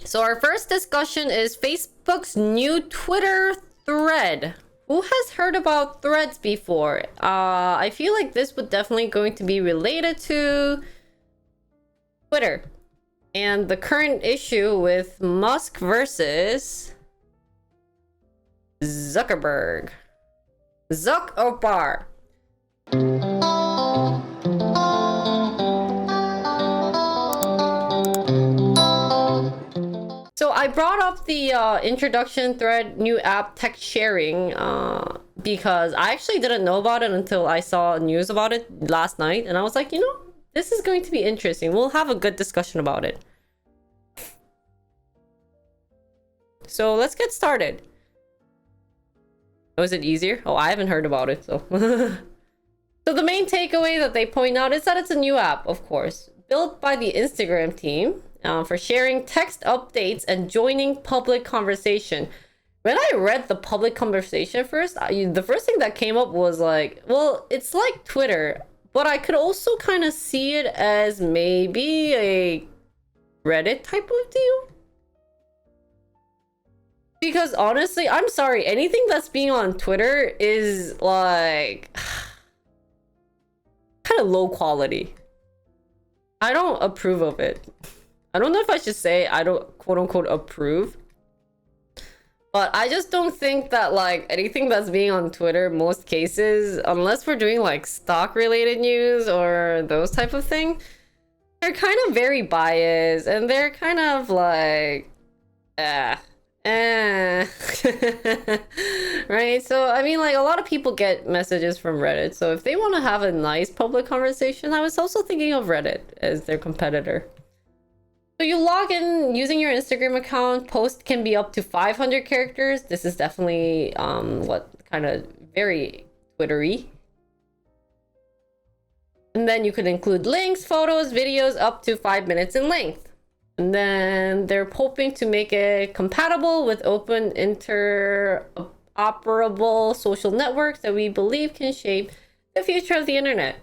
So our first discussion is Facebook's new Twitter thread. Who has heard about threads before? I feel like this would definitely going to be related to Twitter and the current issue with Musk versus Zuckerberg. Zuckerberg. So I brought up the introduction thread, new app, text sharing, because I actually didn't know about it until I saw news about it last night. And I was like, this is going to be interesting. We'll have a good discussion about it. So let's get started. Was it easier? Oh, I haven't heard about it, so. So the main takeaway that they point out is that it's a new app, of course, built by the Instagram team for sharing text updates and joining public conversation. When I read the public conversation first, the first thing that came up was like, well, it's like Twitter, but I could also kind of see it as maybe a Reddit type of deal. Because honestly, I'm sorry, anything that's being on Twitter is like kind of low quality. I don't approve of it. I don't know if I should say I don't quote unquote approve. But I just don't think that like anything that's being on Twitter, most cases, unless we're doing like stock related news or those type of thing, they're kind of very biased and they're kind of like, right? So I mean, like, a lot of people get messages from Reddit, so if they want to have a nice public conversation, I was also thinking of Reddit as their competitor. So you log in using your Instagram account. Post can be up to 500 characters. This is definitely what kind of very Twittery. And then you could include links, photos, videos up to 5 minutes in length. And then they're hoping to make it compatible with open interoperable social networks that we believe can shape the future of the internet.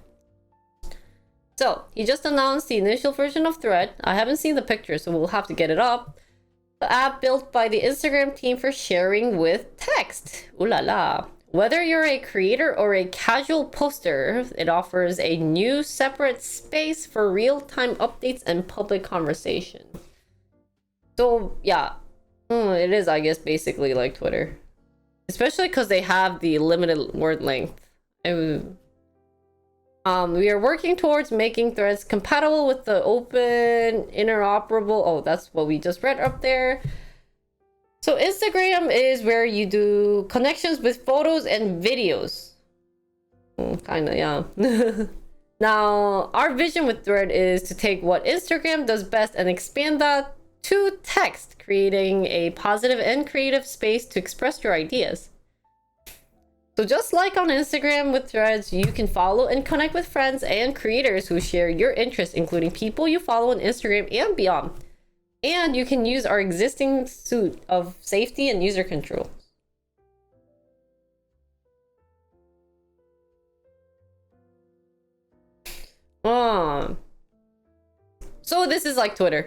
So he just announced the initial version of Thread. I haven't seen the picture, so we'll have to get it up. The app built by the Instagram team for sharing with text. Ooh la la. Whether you're a creator or a casual poster, it offers a new separate space for real-time updates and public conversation. So yeah, it is, I guess, basically like Twitter. Especially because they have the limited word length. We are working towards making Threads compatible with the open interoperable. Oh, that's what we just read up there. So Instagram is where you do connections with photos and videos. Kind of, yeah. Now, our vision with Thread is to take what Instagram does best and expand that to text, creating a positive and creative space to express your ideas. So just like on Instagram with Threads, you can follow and connect with friends and creators who share your interests, including people you follow on Instagram and beyond. And you can use our existing suite of safety and user control. So this is like Twitter.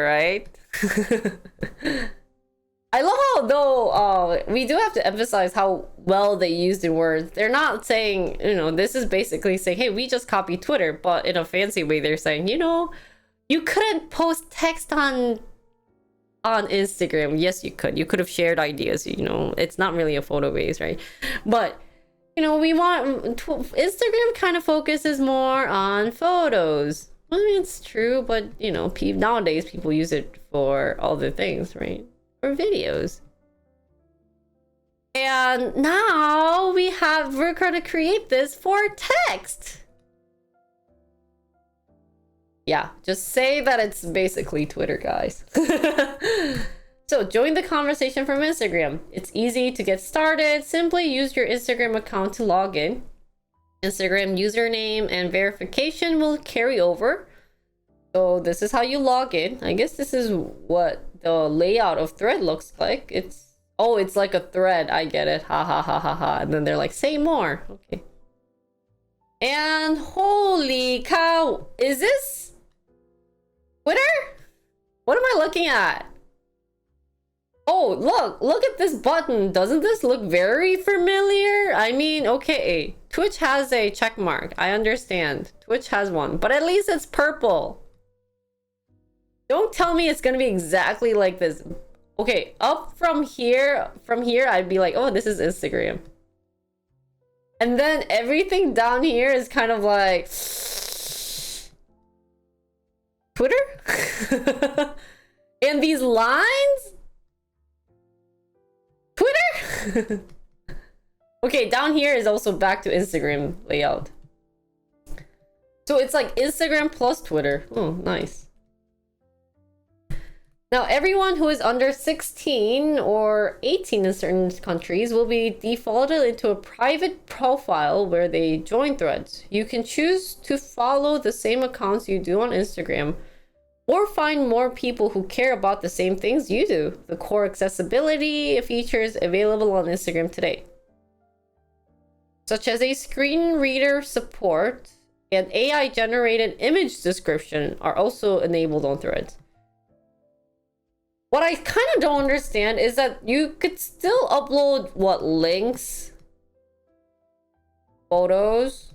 Right? I love how, though, we do have to emphasize how well they used in words. They're not saying, this is basically saying, hey, we just copied Twitter, but in a fancy way, they're saying, you couldn't post text on Instagram. Yes, you could. You could have shared ideas, it's not really a photo base, right? But, we want, Instagram kind of focuses more on photos. I mean, it's true, but, nowadays people use it for other things, right? Or videos. And now we're going to create this for text. Yeah, just say that it's basically Twitter, guys. So join the conversation from Instagram. It's easy to get started. Simply use your Instagram account to log in. Instagram username and verification will carry over. So this is how you log in. I guess this is what the layout of Thread looks like. It's like a thread. I get it. Ha ha ha ha ha. And then they're like, say more. Okay. And holy cow, is this? When looking at? Oh, look at this button. Doesn't this look very familiar? I mean, okay, Twitch has a check mark. I understand. Twitch has one, but at least it's purple. Don't tell me it's gonna be exactly like this. Okay, up from here, I'd be like, oh, this is Instagram. And then everything down here is kind of like Twitter? And these lines? Twitter? Okay, down here is also back to Instagram layout. So it's like Instagram plus Twitter. Oh, nice. Now, everyone who is under 16 or 18 in certain countries will be defaulted into a private profile where they join threads. You can choose to follow the same accounts you do on Instagram or find more people who care about the same things you do. The core accessibility features available on Instagram today, such as a screen reader support and AI-generated image description, are also enabled on threads. What I kind of don't understand is that you could still upload, what, links, photos,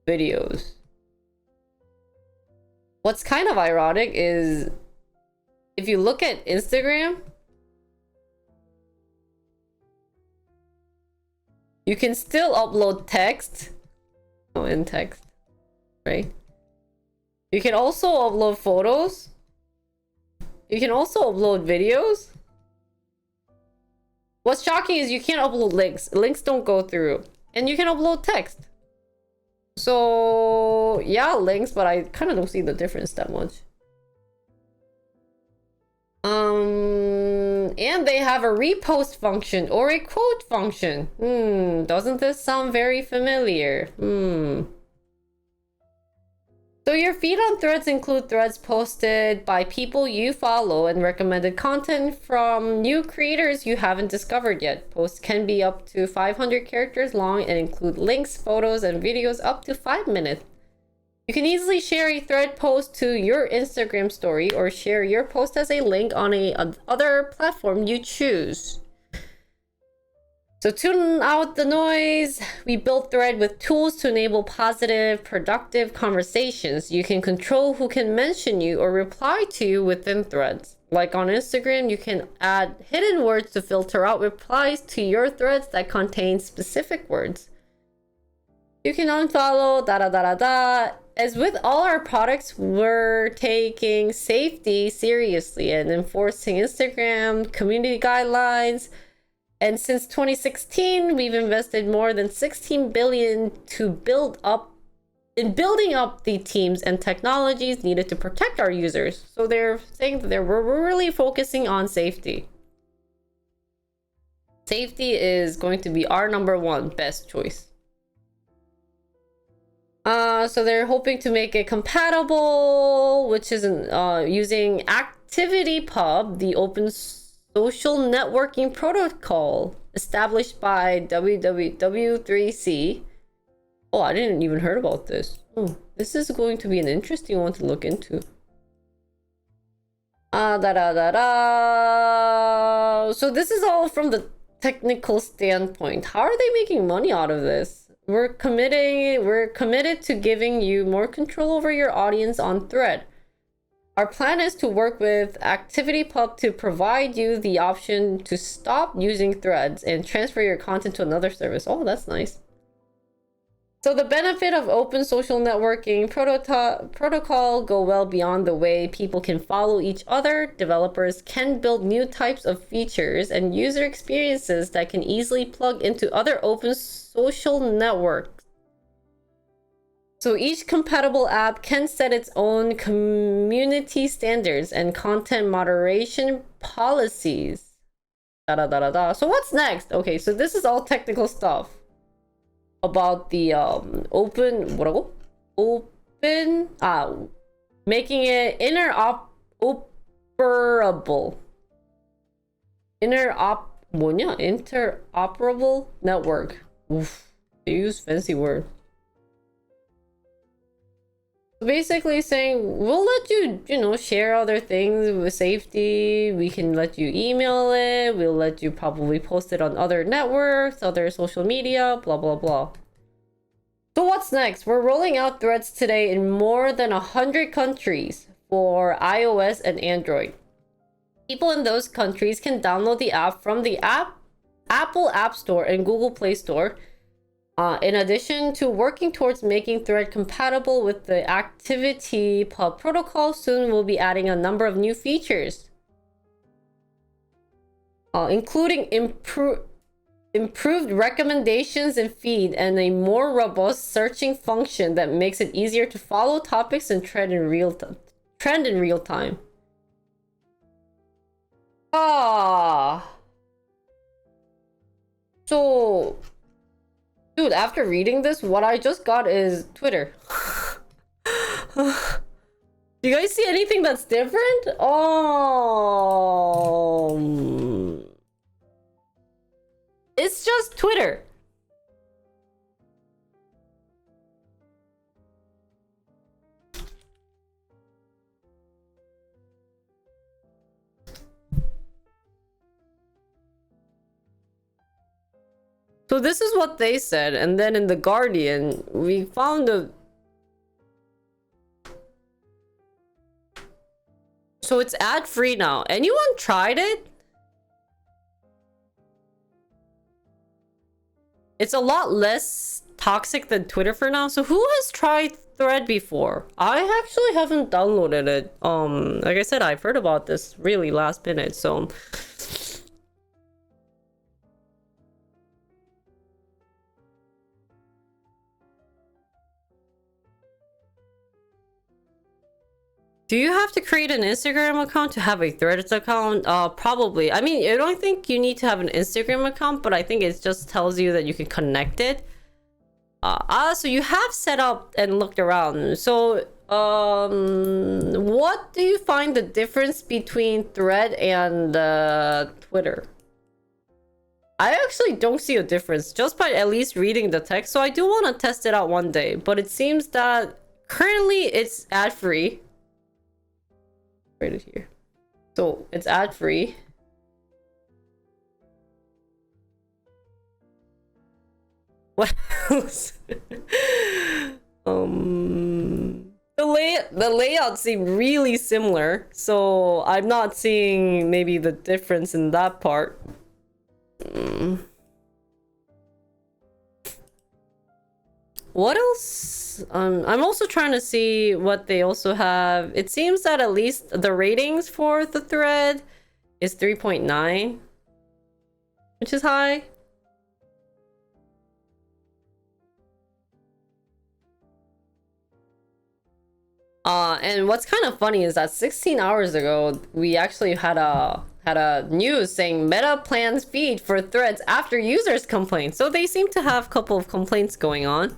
videos. What's kind of ironic is if you look at Instagram, you can still upload text. Oh, in text, right? You can also upload photos. You can also upload videos. What's shocking is you can't upload links. Links don't go through. And you can upload text. So, yeah, links, but I kind of don't see the difference that much. And they have a repost function or a quote function. Doesn't this sound very familiar? So your feed on threads include threads posted by people you follow and recommended content from new creators you haven't discovered yet. Posts can be up to 500 characters long and include links, photos, and videos up to 5 minutes. You can easily share a thread post to your Instagram story or share your post as a link on other platform you choose. So tune out the noise. We built Thread with tools to enable positive, productive conversations. You can control who can mention you or reply to you within threads. Like on Instagram, you can add hidden words to filter out replies to your threads that contain specific words. You can unfollow, As with all our products, we're taking safety seriously and enforcing Instagram community guidelines. And since 2016, we've invested more than 16 billion to building up the teams and technologies needed to protect our users. So they're saying that we're really focusing on safety. Safety is going to be our number one best choice. So they're hoping to make it compatible, which is using ActivityPub, the open social networking protocol established by WWW3C. Oh, I didn't even heard about this. Oh, this is going to be an interesting one to look into. So this is all from the technical standpoint. How are they making money out of this? We're committed to giving you more control over your audience on Thread. Our plan is to work with ActivityPub to provide you the option to stop using threads and transfer your content to another service. Oh, that's nice. So the benefit of open social networking protocol go well beyond the way people can follow each other. Developers can build new types of features and user experiences that can easily plug into other open social networks. So each compatible app can set its own community standards and content moderation policies. So what's next? Okay, so this is all technical stuff about the making it interoperable network. Oof, they use fancy word. Basically saying we'll let you, share other things with safety. We can let you email it. We'll let you probably post it on other networks, other social media, blah, blah, blah. So what's next? We're rolling out Threads today in more than 100 countries for iOS and Android. People in those countries can download the app from the Apple App Store and Google Play Store. In addition to working towards making Thread compatible with the ActivityPub protocol, soon we'll be adding a number of new features, including improved recommendations and feed, and a more robust searching function that makes it easier to follow topics and trend in real time. So, dude, after reading this, what I just got is Twitter. Do you guys see anything that's different? It's just Twitter. So this is what they said, and then in The Guardian, we found a... So it's ad-free now. Anyone tried it? It's a lot less toxic than Twitter for now. So who has tried Thread before? I actually haven't downloaded it. Like I said, I've heard about this really last minute, so... Do you have to create an Instagram account to have a Threads account? Probably. I mean, I don't think you need to have an Instagram account, but I think it just tells you that you can connect it. So you have set up and looked around. So, what do you find the difference between Thread and Twitter? I actually don't see a difference just by at least reading the text. So I do want to test it out one day, but it seems that currently it's ad-free. Right here. So it's ad-free. What else? The layout seemed really similar, so I'm not seeing maybe the difference in that part. What else? I'm also trying to see what they also have. It seems that at least the ratings for the Thread is 3.9, which is high. And what's kind of funny is that 16 hours ago, we actually had a news saying Meta plans feed for Threads after users complained. So they seem to have a couple of complaints going on.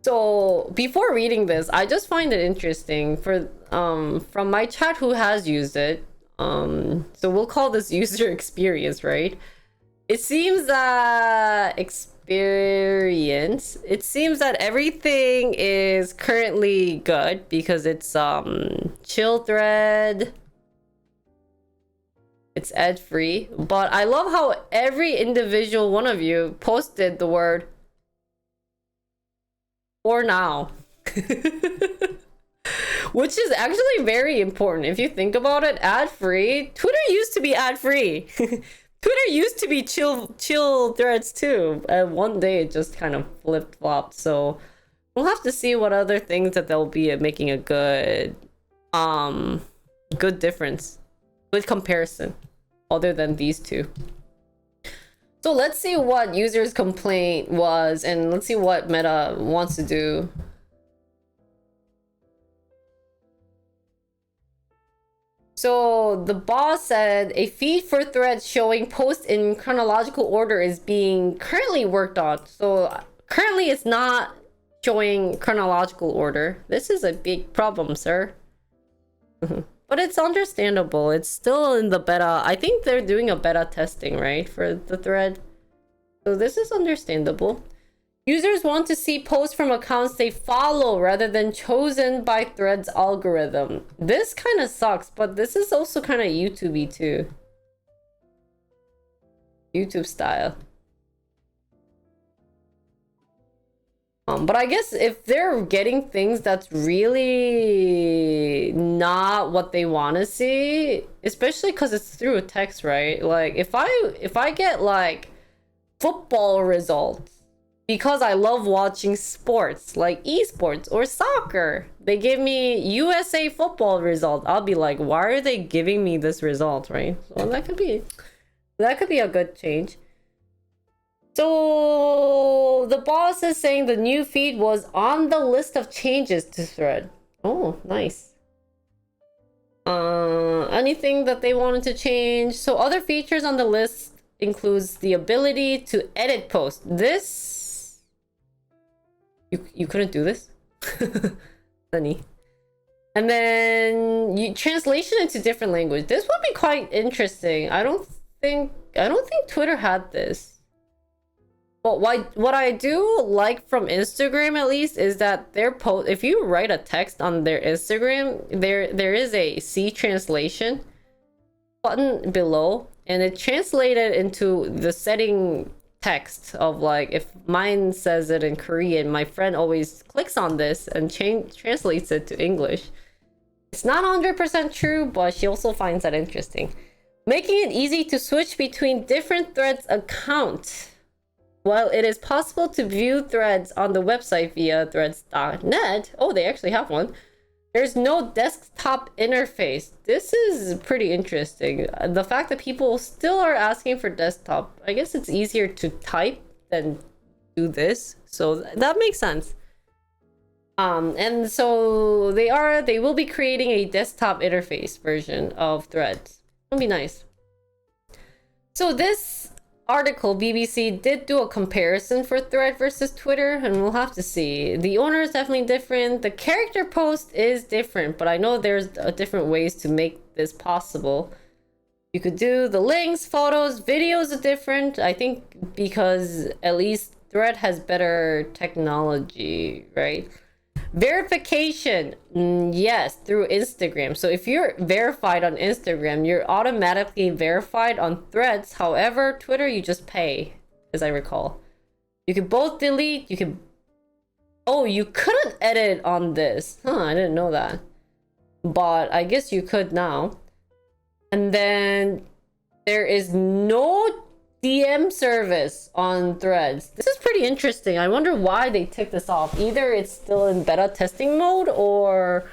So before reading this, I just find it interesting for from my chat who has used it. So we'll call this user experience, right? It seems that it seems that everything is currently good because it's chill thread. It's ad-free, but I love how every individual one of you posted the word "for now," which is actually very important if you think about it. Ad-free. Twitter used to be ad-free. Twitter used to be chill threads too, and one day it just kind of flip-flopped. So we'll have to see what other things that they'll be making a good difference, good comparison, other than these two. So let's see what users' complaint was, and let's see what Meta wants to do. So the boss said a feed for Threads showing posts in chronological order is being currently worked on. So currently it's not showing chronological order. This is a big problem, sir. But it's understandable. It's still in the beta. I think they're doing a beta testing, right, for the thread. So this is understandable. Users want to see posts from accounts they follow rather than chosen by Threads algorithm. This kind of sucks, but this is also kind of YouTube-y too. YouTube style. But I guess if they're getting things that's really not what they want to see, especially because it's through a text, right? Like if I get like football results because I love watching sports like esports or soccer, they give me USA football result, I'll be like, why are they giving me this result, right? So that could be a good change. So the boss is saying the new feed was on the list of changes to Thread. Oh, nice. Anything that they wanted to change? So other features on the list includes the ability to edit posts. This you couldn't do this? Funny. And then translation into different language. This would be quite interesting. I don't think Twitter had this. But what I do like from Instagram at least is that their post, if you write a text on their Instagram, there is a C translation button below, and it translated into the setting text of like, if mine says it in Korean, my friend always clicks on this and translates it to English. It's not 100% true, but she also finds that interesting. Making it easy to switch between different Threads accounts. While it is possible to view threads on the website via threads.net, oh, they actually have one, there's no desktop interface. This is pretty interesting. The fact that people still are asking for desktop, I guess it's easier to type than do this, so that makes sense. And so they will be creating a desktop interface version of Threads. It'll be nice. So this article, BBC did do a comparison for Thread versus Twitter, and we'll have to see. The owner is definitely different. The character post is different, but I know there's different ways to make this possible. You could do the links, photos, videos are different. I think because at least Thread has better technology, right? Verification, yes, through Instagram. So if you're verified on Instagram, you're automatically verified on Threads. However, Twitter, you just pay, as I recall. You can both delete, you can... Oh, you couldn't edit on this. Huh, I didn't know that. But I guess you could now. And then there is no DM service on Threads. This is pretty interesting. I wonder why they took this off. Either it's still in beta testing mode, or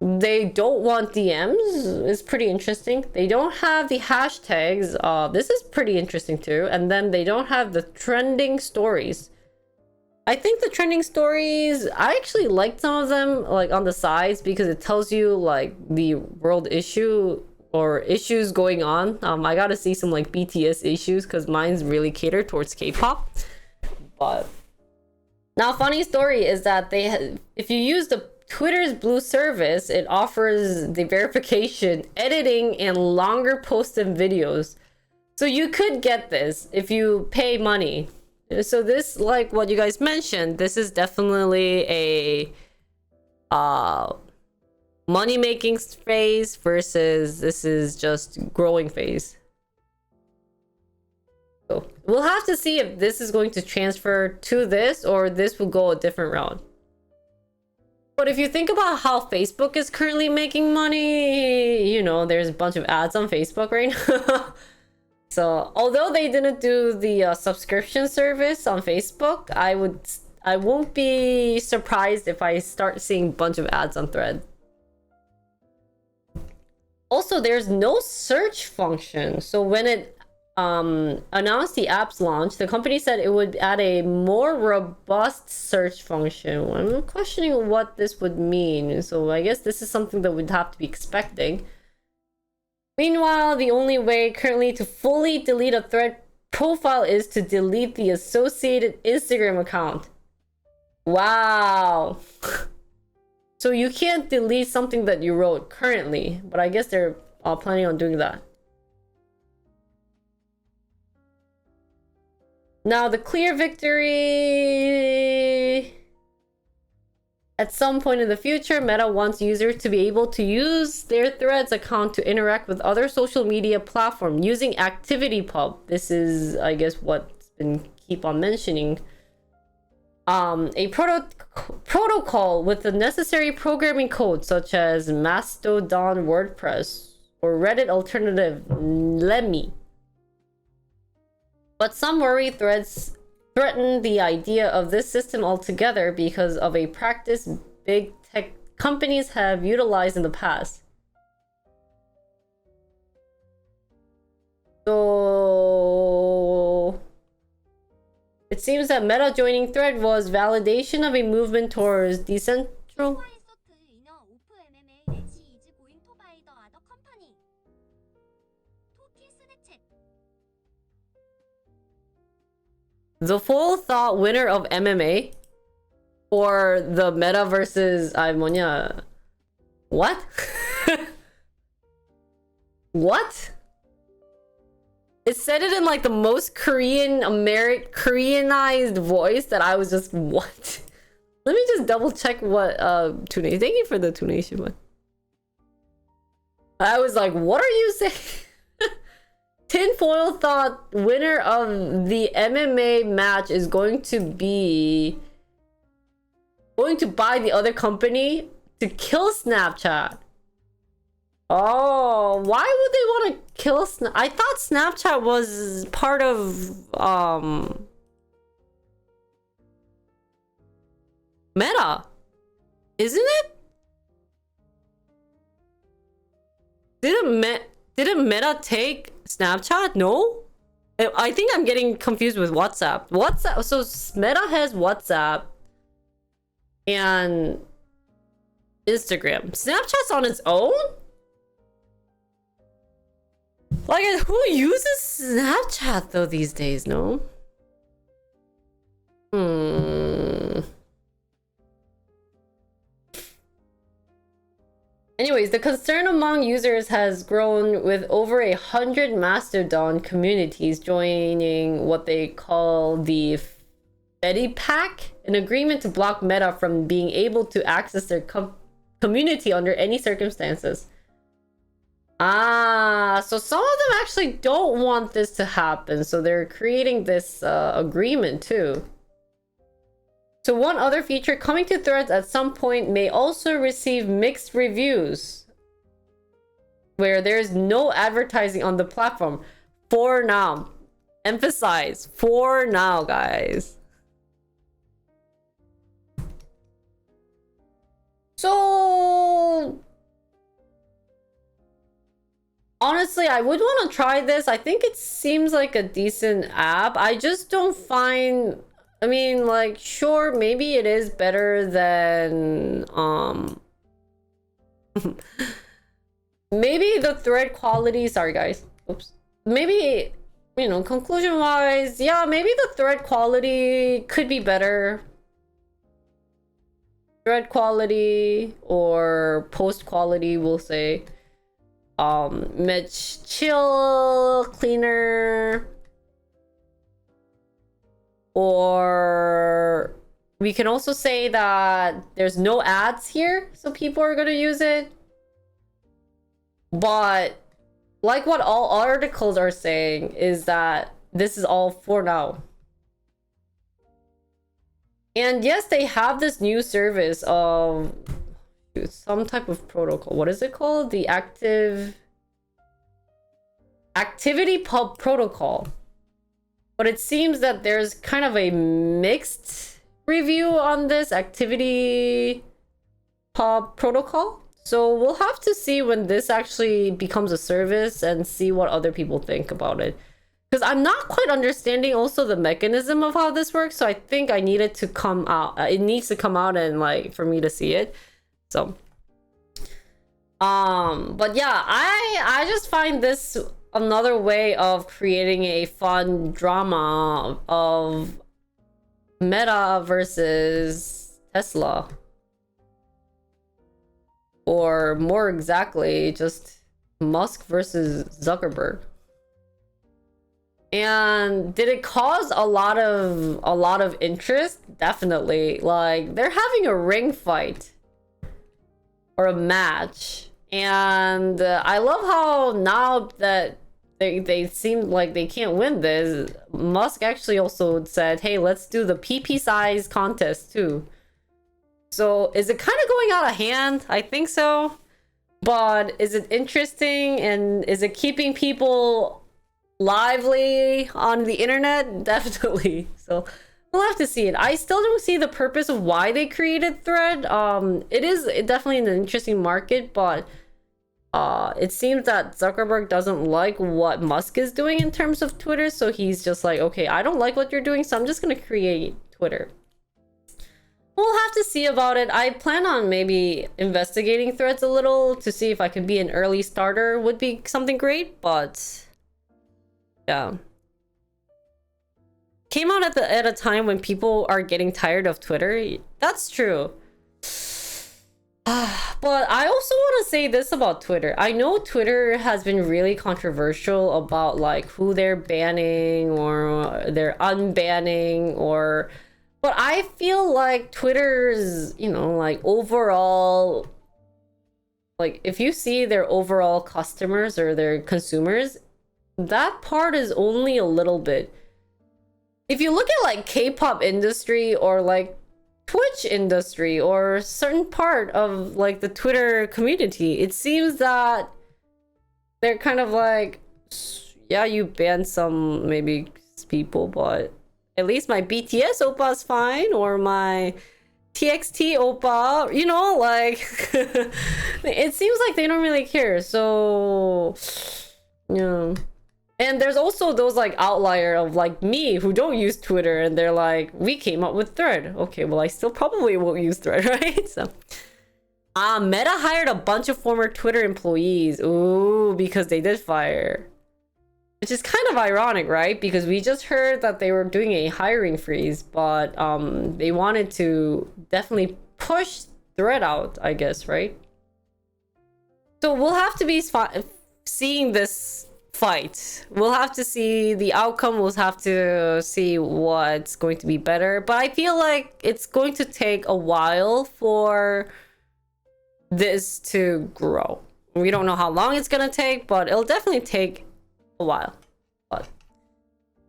they don't want DMs. It's pretty interesting. They don't have the hashtags. This is pretty interesting too. And then they don't have the trending stories. I think the trending stories, I actually liked some of them, like on the sides, because it tells you like the world issue or issues going on. I gotta see some like BTS issues because mine's really catered towards K-pop. But now, funny story is that if you use the Twitter's Blue service, it offers the verification, editing, and longer posts and videos. So you could get this if you pay money. So this, like what you guys mentioned, this is definitely a money-making phase versus this is just growing phase. So we'll have to see if this is going to transfer to this or this will go a different route. But if you think about how Facebook is currently making money, you know, there's a bunch of ads on Facebook right now. So although they didn't do the subscription service on Facebook, I won't be surprised if I start seeing a bunch of ads on Thread. Also, there's no search function. So when it announced the app's launch, the company said it would add a more robust search function. I'm questioning what this would mean. So I guess this is something that we'd have to be expecting. Meanwhile, the only way currently to fully delete a Thread profile is to delete the associated Instagram account. Wow. So you can't delete something that you wrote currently, but I guess they're planning on doing that. Now, the clear victory... At some point in the future, Meta wants users to be able to use their Threads account to interact with other social media platforms using ActivityPub. This is, I guess, what's been keep on mentioning. A protocol with the necessary programming code, such as Mastodon WordPress or Reddit alternative Lemmy. But some worry Threads threaten the idea of this system altogether because of a practice big tech companies have utilized in the past. So it seems that Meta joining Thread was validation of a movement towards decentral. The full thought winner of MMA or the Meta versus 뭐냐? What? What? It said it in like the most Koreanized voice that I was just what? Let me just double check what Tunation. Thank you for the Tunation one. I was like, what are you saying? Tinfoil thought winner of the MMA match is going to buy the other company to kill Snapchat. Oh, why would they want to kill I thought Snapchat was part of Meta. Isn't it? Didn't Meta take Snapchat? No? I think I'm getting confused with WhatsApp. So Meta has WhatsApp and Instagram. Snapchat's on its own? Like, who uses Snapchat though these days, no? Anyways, the concern among users has grown with over 100 Mastodon communities joining what they call the Fedi Pack, an agreement to block Meta from being able to access their community under any circumstances. So some of them actually don't want this to happen, so they're creating this agreement too. So one other feature coming to Threads at some point may also receive mixed reviews, where there's no advertising on the platform for now. Emphasize, for now, guys. So honestly, I would want to try this. I think it seems like a decent app. I just don't find... I mean, like, sure, maybe it is better than, maybe the thread quality, sorry guys, oops. Maybe, you know, conclusion-wise, yeah, maybe the thread quality could be better. Thread quality or post quality, we'll say. Much chill, cleaner. Or we can also say that there's no ads here, so people are going to use it. But like what all articles are saying is that this is all for now. And yes, they have this new service of some type of protocol. What is it called? The ActivityPub protocol. But it seems that there's kind of a mixed review on this ActivityPub protocol. So we'll have to see when this actually becomes a service and see what other people think about it. Because I'm not quite understanding also the mechanism of how this works. So I think I need it to come out. It needs to come out and like for me to see it. So but yeah, I just find this another way of creating a fun drama of Meta versus Tesla. Or more exactly, just Musk versus Zuckerberg. And did it cause a lot of interest? Definitely. Like, they're having a ring fight or a match. And I love how now that they seem like they can't win this, Musk actually also said, hey, let's do the PP size contest too. So is it kind of going out of hand? I think so. But is it interesting, and is it keeping people lively on the internet? Definitely. So we'll have to see it. I still don't see the purpose of why they created Thread. It is definitely an interesting market, but it seems that Zuckerberg doesn't like what Musk is doing in terms of Twitter, so he's just like, okay, I don't like what you're doing, so I'm just gonna create Twitter. We'll have to see about it. I plan on maybe investigating Threads a little to see if I can be an early starter. Would be something great, but yeah. Came out at a time when people are getting tired of Twitter. That's true. But I also want to say this about Twitter. I know Twitter has been really controversial about like who they're banning or they're unbanning, or but I feel like Twitter's, you know, like overall, like if you see their overall customers or their consumers, that part is only a little bit. If you look at like K-pop industry or like Twitch industry or certain part of like the Twitter community, it seems that they're kind of like, yeah, you banned some maybe people, but at least my BTS oppa's fine, or my TXT oppa, you know, like it seems like they don't really care. So yeah. And there's also those like outlier of like me who don't use Twitter, and they're like, we came up with Thread. Okay, well, I still probably won't use Thread, right? So Meta hired a bunch of former Twitter employees. Ooh, because they did fire. Which is kind of ironic, right? Because we just heard that they were doing a hiring freeze, but they wanted to definitely push Thread out, I guess, right? So we'll have to be seeing this fight. We'll have to see the outcome. We'll have to see what's going to be better. But I feel like it's going to take a while for this to grow. We don't know how long it's going to take, but it'll definitely take a while. But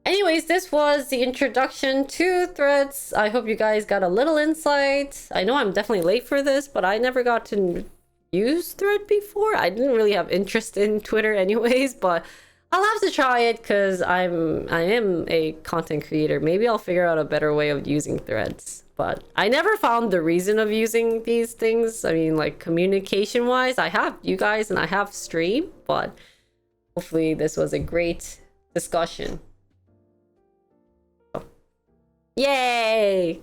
anyways, this was the introduction to Threads. I hope you guys got a little insight. I know I'm definitely late for this, but I never got to use Thread before. I didn't really have interest in Twitter anyways, but I'll have to try it because I am a content creator. Maybe I'll figure out a better way of using Threads. But I never found the reason of using these things. I mean, like communication wise, I have you guys and I have stream, but hopefully this was a great discussion. Yay!